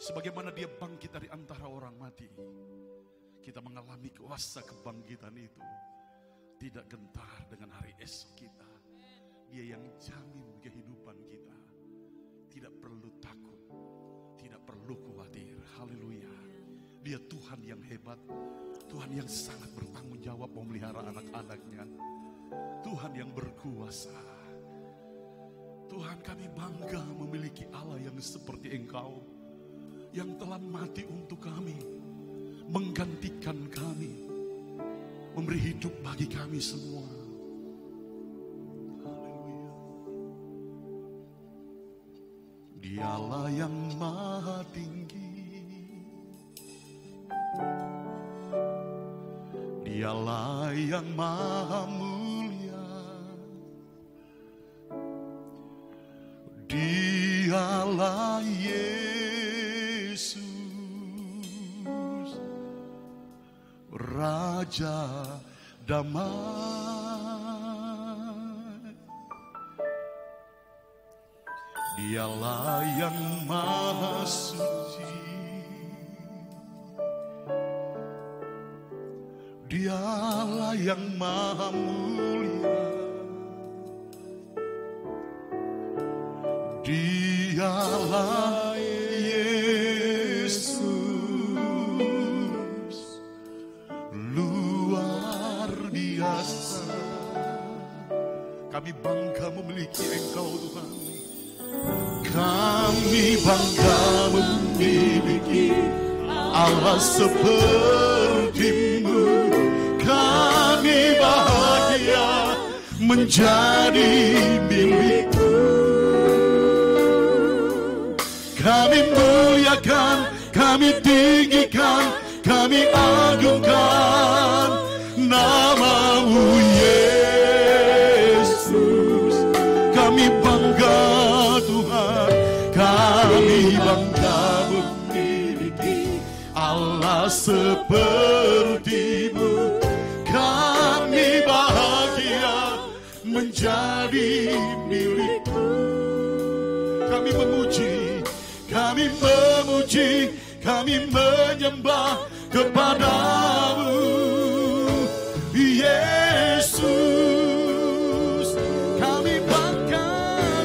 Sebagaimana dia bangkit dari antara orang mati, kita mengalami kuasa kebangkitan itu. Tidak gentar dengan hari esok kita. Dia yang jamin kehidupan kita. Tidak perlu takut, tidak perlu khawatir. Haleluya. Dia Tuhan yang hebat, Tuhan yang sangat bertanggung jawab memelihara anak-anaknya. Tuhan yang berkuasa. Tuhan, kami bangga memiliki Allah yang seperti Engkau, yang telah mati untuk kami, menggantikan kami, memberi hidup bagi kami semua. Haleluya. Dialah yang maha tinggi, Dialah yang maha mulia, Dialah Yesus, Raja damai. Dialah yang maha suci, Dialah yang maha mulia, Dialah Yesus, luar biasa. Kami bangga memiliki Engkau, Tuhan. Kami bangga memiliki Allah seperti-Mu. Kami bahagia menjadi milik-Mu. Kami muliakan, kami tinggikan, kami agungkan nama-Mu Yesus. Kami bangga Tuhan, kami bangga memiliki Allah seperti-Mu. Kami bahagia menjadi milik-Mu. Kami memuji, kami memuji, kami menyembah kepada-Mu Yesus. Kami bangga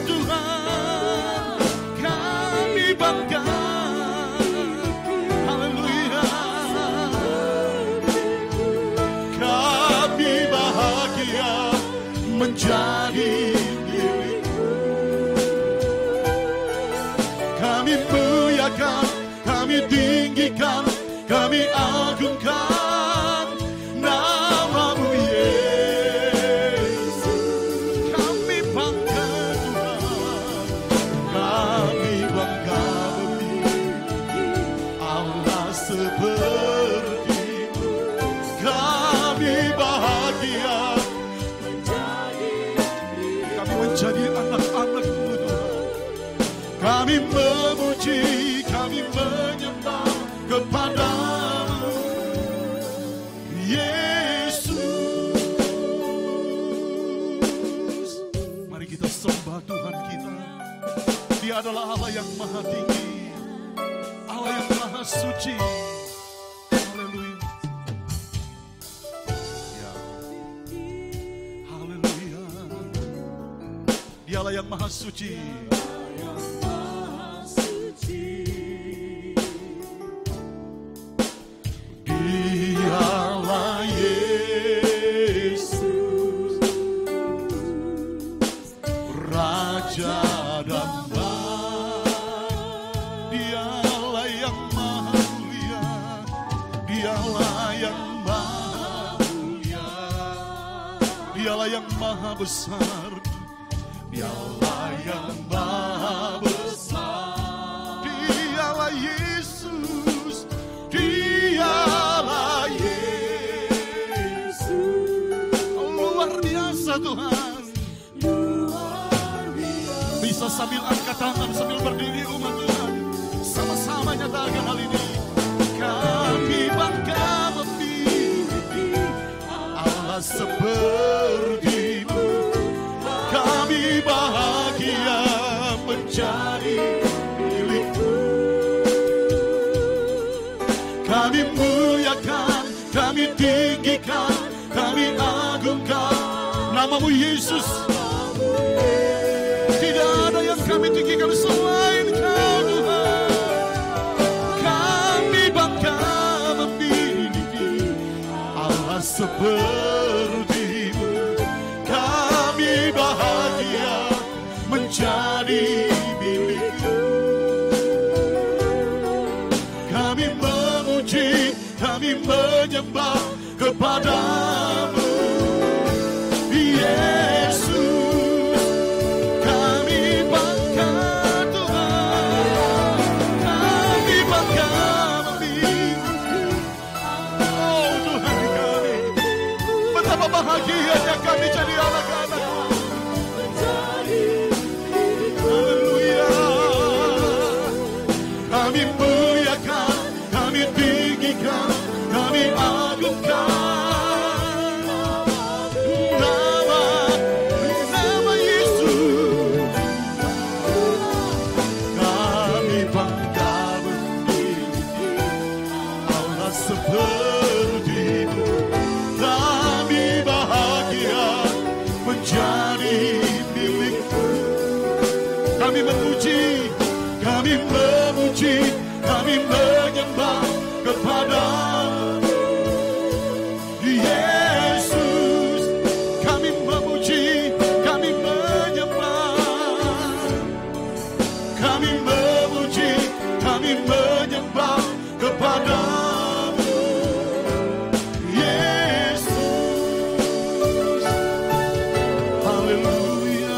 Tuhan, kami bangga. Haleluya. Kami bahagia menjadi milik-Mu. Kami muliakan, kami tinggikan, kami agungkan nama-Mu Yesus. Kami bangga Tuhan, kami bangga memiliki Allah seperti-Mu. Kami bahagia kami menjadi anak-anak-Mu Tuhan. Kami memuji, kami menyembah kepada-Mu Yesus. Mari kita sembah Tuhan kita. Dia adalah Allah yang maha tinggi, Allah yang maha suci. Haleluya. Ya. Haleluya. Dialah yang maha suci. Dialah Yesus, Raja damai. Dialah yang maha mulia, Dialah yang maha mulia, Dialah yang maha besar, Dialah yang maha besar. Dialah Yesus, Dialah Yesus. Luar biasa Tuhan. Bisa sambil angkat tangan, sambil berdiri umat Tuhan, sama-sama nyatakan hal ini. Kami bangga memiliki Allah seperti-Mu. Kami bahagia menjadi milik-Mu. tinggikan, kami agungkan namamu Yesus. Tidak ada yang kami tinggikan selain Kau Tuhan. Kami bangga memiliki Allah seperti-Mu. Kami bahagia menjadi milik-Mu. Kami memuji, kami menyembah kepada-Mu Yesus. Kami bangga Tuhan, kami bangga memiliki. Oh Tuhan kami, betapa bahagianya kami jadi anak-anak. Haleluya. Kami muliakan, kami tinggikan, kami agungkan nama Yesus. Kami bangga memiliki Allah seperti-Mu. Kami bahagia menjadi milik-Mu. Kami memuji, kami memuji, kami menyembah kepada-Mu Yesus. Kami memuji, kami menyembah, kami memuji, kami menyembah kepada-Mu Yesus. Haleluya,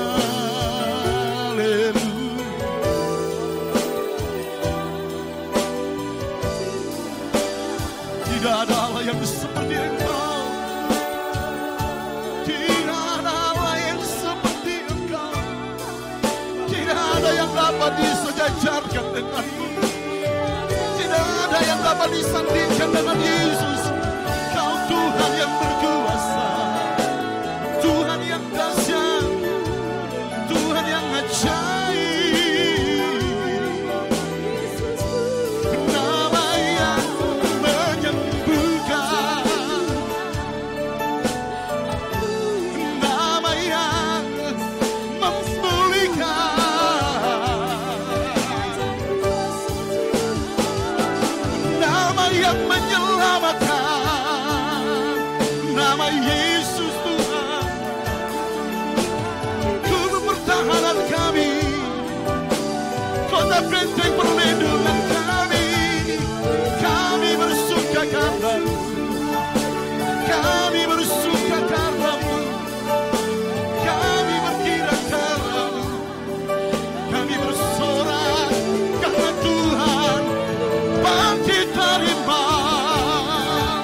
haleluya. Tidak ada Allah yang seperti Engkau. Tidak ada Allah yang seperti Engkau. Tidak ada yang dapat disejajarkan denganmu. Tidak ada yang dapat disandingkan dengan Yesus. Kau Tuhan yang berkuasa, Tuhan yang dahsyat, Tuhan yang ajaib. Nama yang menyembuhkan, nama yang memulihkan, nama yang menyelamatkan, nama Yesus Tuhan. Guru pertahanan kami, kota benteng perlindungan kami. Kami bersuka karena-Mu, kami bersuka karena-Mu, kami berkira karena-Mu, kami bersorak karena Tuhan bangkit dari iman,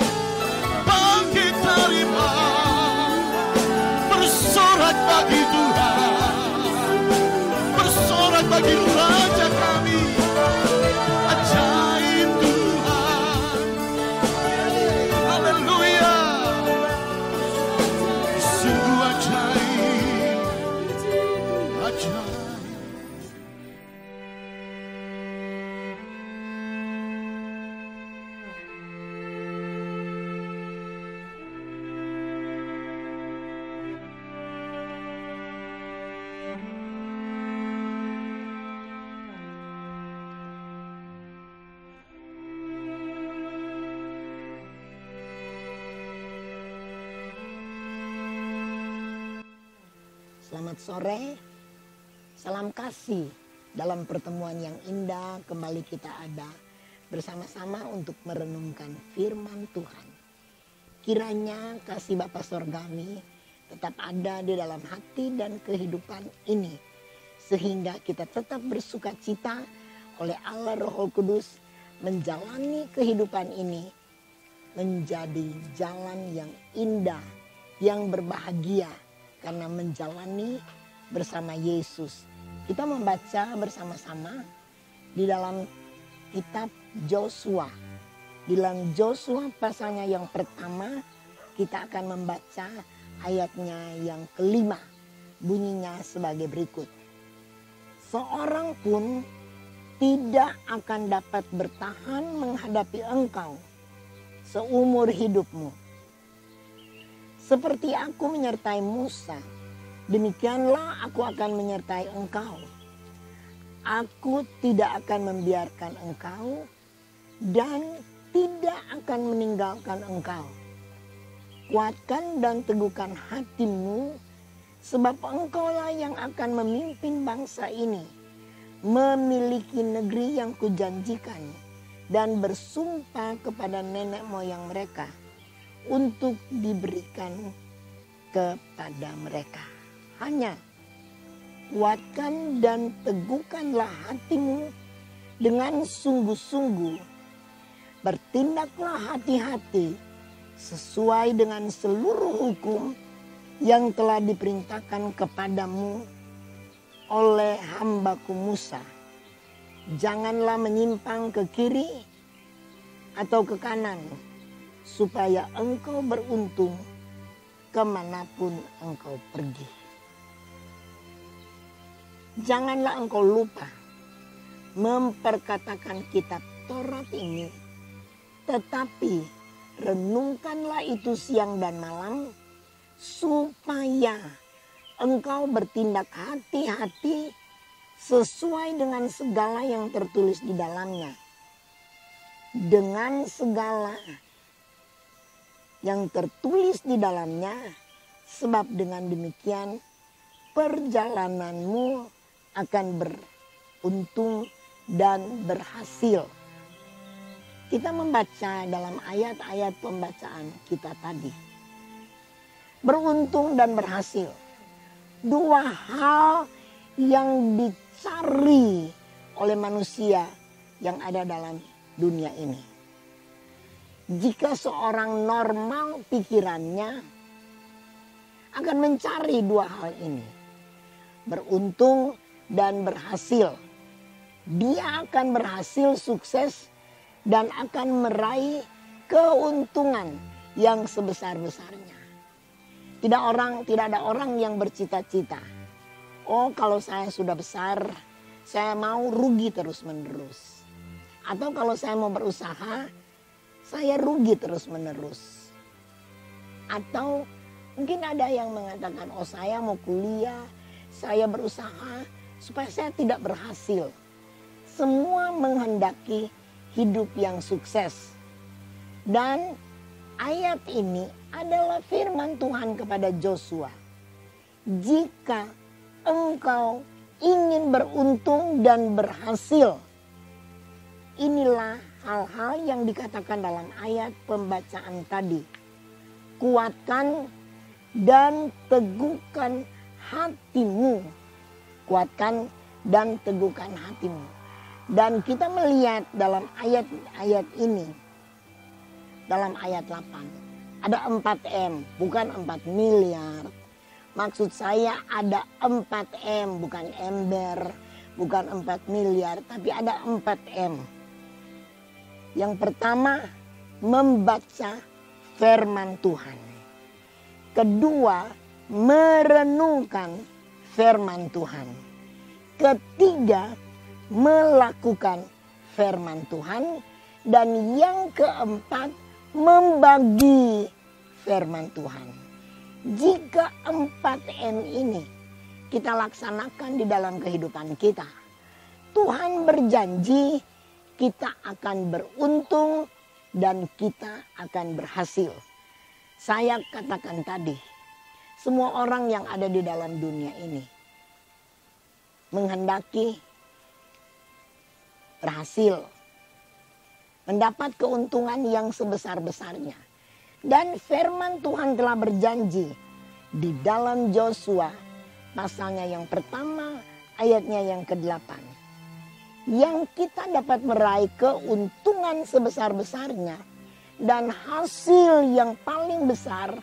bangkit dari iman, bersorak bagi Tuhan, bersorak bagi Raja kami. Ajaib Tuhan, haleluya, sungguh ajaib, ajaib. Selamat sore, salam kasih. Dalam pertemuan yang indah kembali kita ada bersama-sama untuk merenungkan firman Tuhan. Kiranya kasih Bapa Sorgawi tetap ada di dalam hati dan kehidupan ini, sehingga kita tetap bersuka cita oleh Allah Roh Kudus menjalani kehidupan ini menjadi jalan yang indah, yang berbahagia, karena menjalani bersama Yesus. Kita membaca bersama-sama di dalam kitab Yosua. Di dalam Yosua pasalnya yang pertama, kita akan membaca ayatnya yang kelima. Bunyinya sebagai berikut. Seorang pun tidak akan dapat bertahan menghadapi engkau seumur hidupmu. Seperti aku menyertai Musa, demikianlah aku akan menyertai engkau. Aku tidak akan membiarkan engkau dan tidak akan meninggalkan engkau. Kuatkan dan teguhkan hatimu, sebab engkaulah yang akan memimpin bangsa ini, memiliki negeri yang kujanjikan, dan bersumpah kepada nenek moyang mereka untuk diberikan kepada mereka. Hanya kuatkan dan teguhkanlah hatimu dengan sungguh-sungguh. Bertindaklah hati-hati sesuai dengan seluruh hukum yang telah diperintahkan kepadamu oleh hambaku Musa. Janganlah menyimpang ke kiri atau ke kanan, supaya engkau beruntung kemanapun engkau pergi. Janganlah engkau lupa memperkatakan kitab Taurat ini, tetapi renungkanlah itu siang dan malam, supaya engkau bertindak hati-hati sesuai dengan segala yang tertulis di dalamnya. Dengan segala yang tertulis di dalamnya, sebab dengan demikian perjalananmu akan beruntung dan berhasil. Kita membaca dalam ayat-ayat pembacaan kita tadi. Beruntung dan berhasil. Dua hal yang dicari oleh manusia yang ada dalam dunia ini. Jika seorang normal pikirannya akan mencari dua hal ini. Beruntung dan berhasil. Dia akan berhasil sukses dan akan meraih keuntungan yang sebesar-besarnya. Tidak ada orang yang bercita-cita, oh kalau saya sudah besar, saya mau rugi terus-menerus. Atau kalau saya mau berusaha, saya rugi terus-menerus. Atau mungkin ada yang mengatakan, oh saya mau kuliah, saya berusaha supaya saya tidak berhasil. Semua menghendaki hidup yang sukses. Dan ayat ini adalah firman Tuhan kepada Joshua. Jika engkau ingin beruntung dan berhasil, inilah hal-hal yang dikatakan dalam ayat pembacaan tadi. Kuatkan dan teguhkan hatimu. Kuatkan dan teguhkan hatimu. Dan kita melihat dalam ayat-ayat ini, dalam ayat 8, ada 4M, bukan 4 miliar. Maksud saya ada 4M, bukan ember, bukan 4 miliar, tapi ada 4M. Yang pertama, membaca firman Tuhan. Kedua, merenungkan firman Tuhan. Ketiga, melakukan firman Tuhan. Dan yang keempat, membagi firman Tuhan. Jika 4M ini kita laksanakan di dalam kehidupan kita, Tuhan berjanji kita akan beruntung dan kita akan berhasil. Saya katakan tadi, semua orang yang ada di dalam dunia ini menghendaki berhasil, mendapat keuntungan yang sebesar-besarnya. Dan firman Tuhan telah berjanji di dalam Joshua pasalnya yang pertama, ayatnya yang ke-8. Yang kita dapat meraih keuntungan sebesar-besarnya dan hasil yang paling besar,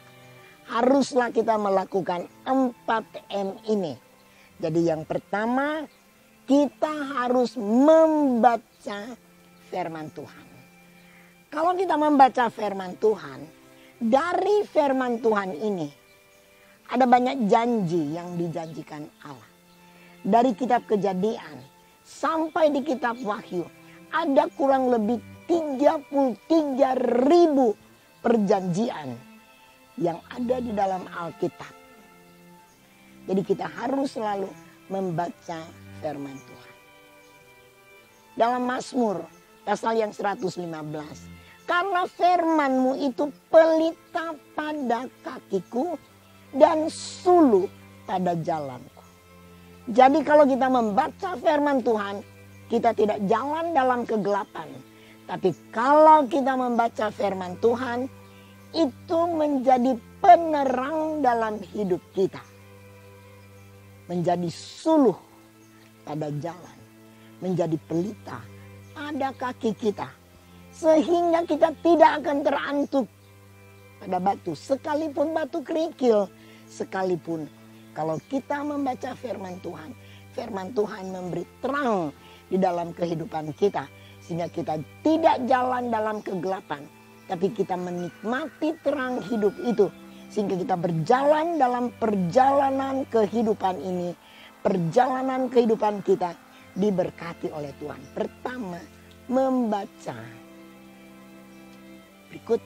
haruslah kita melakukan 4M ini. Jadi yang pertama, kita harus membaca firman Tuhan. Kalau kita membaca firman Tuhan, dari firman Tuhan ini ada banyak janji yang dijanjikan Allah. Dari kitab Kejadian sampai di kitab Wahyu, ada kurang lebih 33.000 perjanjian yang ada di dalam Alkitab. Jadi kita harus selalu membaca firman Tuhan. Dalam Mazmur pasal yang 115. Karena firman-Mu itu pelita pada kakiku dan suluh pada jalanku. Jadi kalau kita membaca firman Tuhan, kita tidak jalan dalam kegelapan. Tapi kalau kita membaca firman Tuhan, itu menjadi penerang dalam hidup kita. Menjadi suluh pada jalan. Menjadi pelita pada kaki kita. Sehingga kita tidak akan terantuk pada batu. Sekalipun batu kerikil. Sekalipun kalau kita membaca firman Tuhan memberi terang di dalam kehidupan kita. Sehingga kita tidak jalan dalam kegelapan. Tapi kita menikmati terang hidup itu. Sehingga kita berjalan dalam perjalanan kehidupan ini. Perjalanan kehidupan kita diberkati oleh Tuhan. Pertama, membaca. Berikut,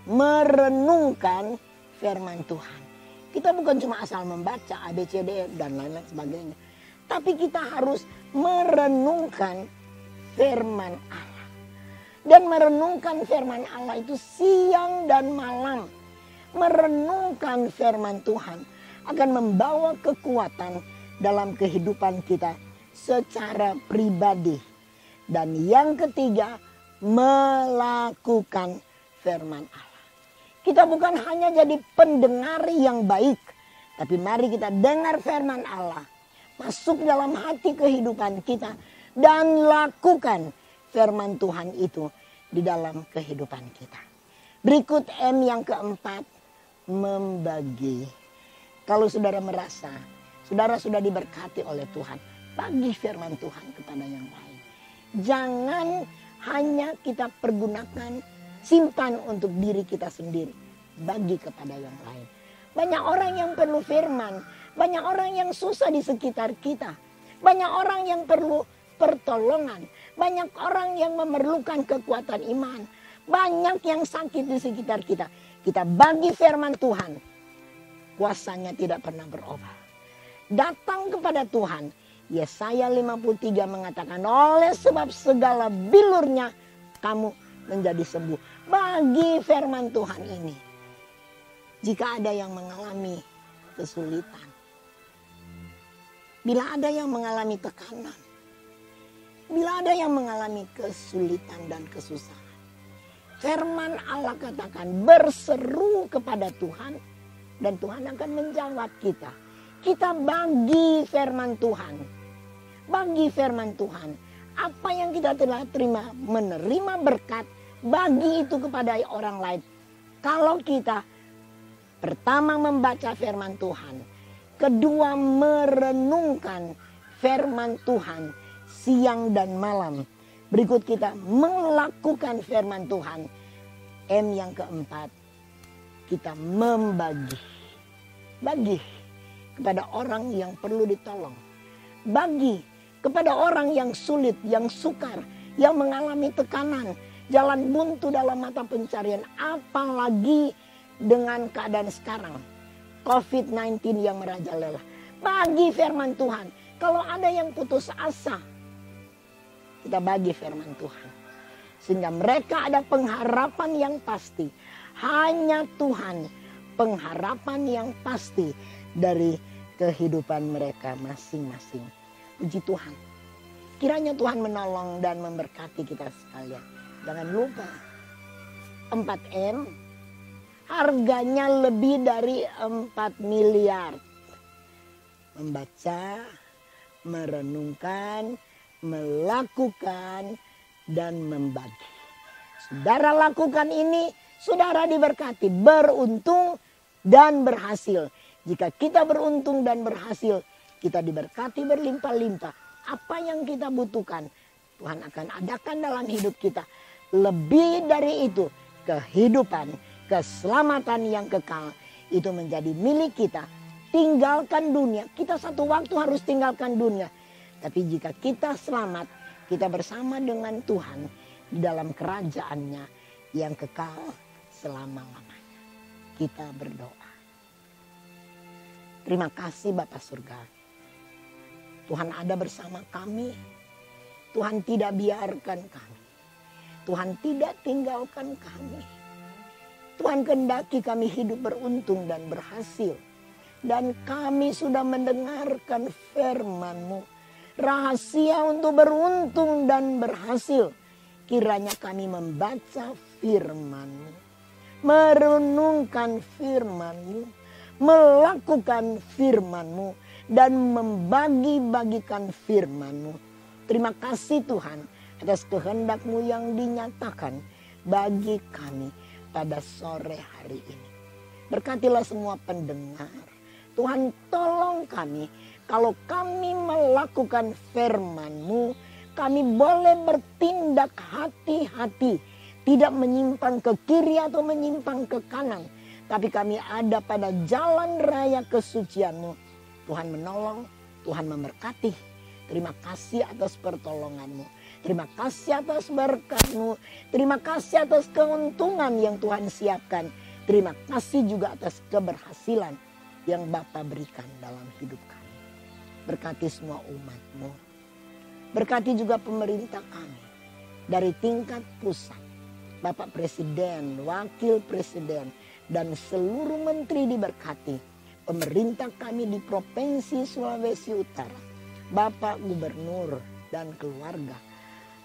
merenungkan firman Tuhan. Kita bukan cuma asal membaca A, B, C, D, dan lain-lain sebagainya. Tapi kita harus merenungkan firman Allah. Dan merenungkan firman Allah itu siang dan malam. Merenungkan firman Tuhan akan membawa kekuatan dalam kehidupan kita secara pribadi. Dan yang ketiga, melakukan firman Allah. Kita bukan hanya jadi pendengar yang baik, tapi mari kita dengar firman Allah, masuk dalam hati kehidupan kita, dan lakukan firman Tuhan itu di dalam kehidupan kita. Berikut M yang keempat, membagi. Kalau saudara merasa saudara sudah diberkati oleh Tuhan, bagi firman Tuhan kepada yang lain. Jangan hanya kita pergunakan, simpan untuk diri kita sendiri. Bagi kepada yang lain. Banyak orang yang perlu firman. Banyak orang yang susah di sekitar kita. Banyak orang yang perlu pertolongan. Banyak orang yang memerlukan kekuatan iman. Banyak yang sakit di sekitar kita. Kita bagi firman Tuhan. Kuasanya tidak pernah berubah. Datang kepada Tuhan. Yesaya 53 mengatakan, oleh sebab segala bilurnya kamu menjadi sembuh. Bagi firman Tuhan ini. Jika ada yang mengalami kesulitan. Bila ada yang mengalami tekanan. Bila ada yang mengalami kesulitan dan kesusahan. Firman Allah katakan berseru kepada Tuhan. Dan Tuhan akan menjawab kita. Kita bagi firman Tuhan. Bagi firman Tuhan. Apa yang kita telah terima, menerima berkat, bagi itu kepada orang lain. Kalau kita pertama membaca firman Tuhan. Kedua merenungkan firman Tuhan siang dan malam. Berikut kita melakukan firman Tuhan. M yang keempat, kita membagi. Bagi kepada orang yang perlu ditolong. Bagi kepada orang yang sulit, yang sukar, yang mengalami tekanan. Jalan buntu dalam mata pencarian. Apalagi dengan keadaan sekarang. COVID-19 yang merajalela. Bagi firman Tuhan. Kalau ada yang putus asa. Kita bagi firman Tuhan. Sehingga mereka ada pengharapan yang pasti. Hanya Tuhan. Pengharapan yang pasti. Dari kehidupan mereka masing-masing. Puji Tuhan. Kiranya Tuhan menolong dan memberkati kita sekalian. Jangan lupa 4M harganya lebih dari 4 miliar. Membaca, merenungkan, melakukan, dan membagi. Saudara lakukan ini, saudara diberkati, beruntung dan berhasil. Jika kita beruntung dan berhasil, kita diberkati berlimpah-limpah. Apa yang kita butuhkan, Tuhan akan adakan dalam hidup kita. Lebih dari itu, kehidupan, keselamatan yang kekal, itu menjadi milik kita. Tinggalkan dunia, kita satu waktu harus tinggalkan dunia. Tapi jika kita selamat, kita bersama dengan Tuhan di dalam kerajaannya yang kekal selama-lamanya. kita berdoa. Terima kasih Bapa Surga. Tuhan ada bersama kami. Tuhan tidak biarkan kami. Tuhan tidak tinggalkan kami. Tuhan kehendaki kami hidup beruntung dan berhasil. Dan kami sudah mendengarkan firman-Mu. Rahasia untuk beruntung dan berhasil. Kiranya kami membaca firman-Mu. Merenungkan firman-Mu. Melakukan firman-Mu. Dan membagi-bagikan firman-Mu. Terima kasih Tuhan atas kehendak-Mu yang dinyatakan bagi kami pada sore hari ini. Berkatilah semua pendengar. Tuhan tolong kami. Kalau kami melakukan firman-Mu, kami boleh bertindak hati-hati. Tidak menyimpang ke kiri atau menyimpang ke kanan. Tapi kami ada pada jalan raya kesucian-Mu. Tuhan menolong, Tuhan memberkati. Terima kasih atas pertolongan-Mu. Terima kasih atas berkat-Mu. Terima kasih atas keuntungan yang Tuhan siapkan. Terima kasih juga atas keberhasilan yang Bapa berikan dalam hidup kami. Berkati semua umat-Mu. Berkati juga pemerintah kami. Dari tingkat pusat. Bapak Presiden, Wakil Presiden, dan seluruh menteri diberkati. Pemerintah kami di Provinsi Sulawesi Utara. Bapak Gubernur dan keluarga.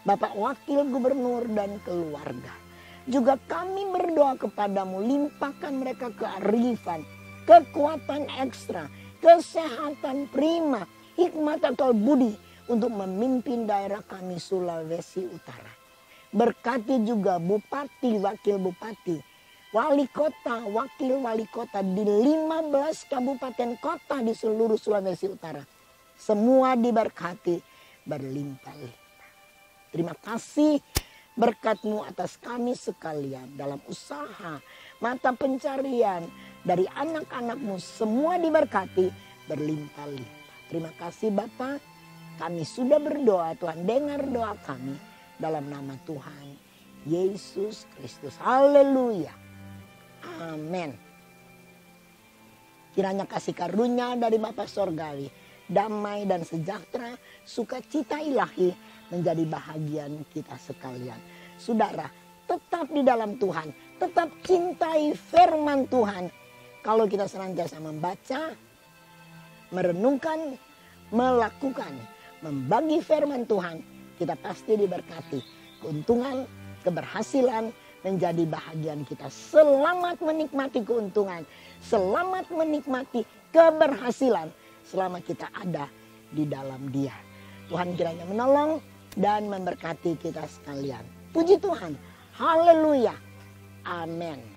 Bapak Wakil Gubernur dan keluarga. Juga kami berdoa kepadamu, limpahkan mereka kearifan, kekuatan ekstra, kesehatan prima, hikmat akal budi untuk memimpin daerah kami Sulawesi Utara. Berkati juga bupati, wakil bupati, wali kota, wakil wali kota di 15 kabupaten kota di seluruh Sulawesi Utara. Semua diberkati berlimpah-limpah. Terima kasih berkat-Mu atas kami sekalian dalam usaha, mata pencarian dari anak-anak-Mu. Semua diberkati berlimpah-limpah. Terima kasih Bapa. Kami sudah berdoa, Tuhan dengar doa kami dalam nama Tuhan Yesus Kristus. Haleluya. Amin. Kiranya kasih karunia dari Bapa Sorgawi, damai dan sejahtera, sukacita ilahi menjadi bahagian kita sekalian. Saudara, tetap di dalam Tuhan, tetap cintai firman Tuhan. Kalau kita senantiasa membaca, merenungkan, melakukan, membagi firman Tuhan, kita pasti diberkati. Keuntungan, keberhasilan menjadi bahagian kita. Selamat menikmati keuntungan, selamat menikmati keberhasilan selama kita ada di dalam Dia. Tuhan kiranya menolong dan memberkati kita sekalian. Puji Tuhan. Haleluya. Amin.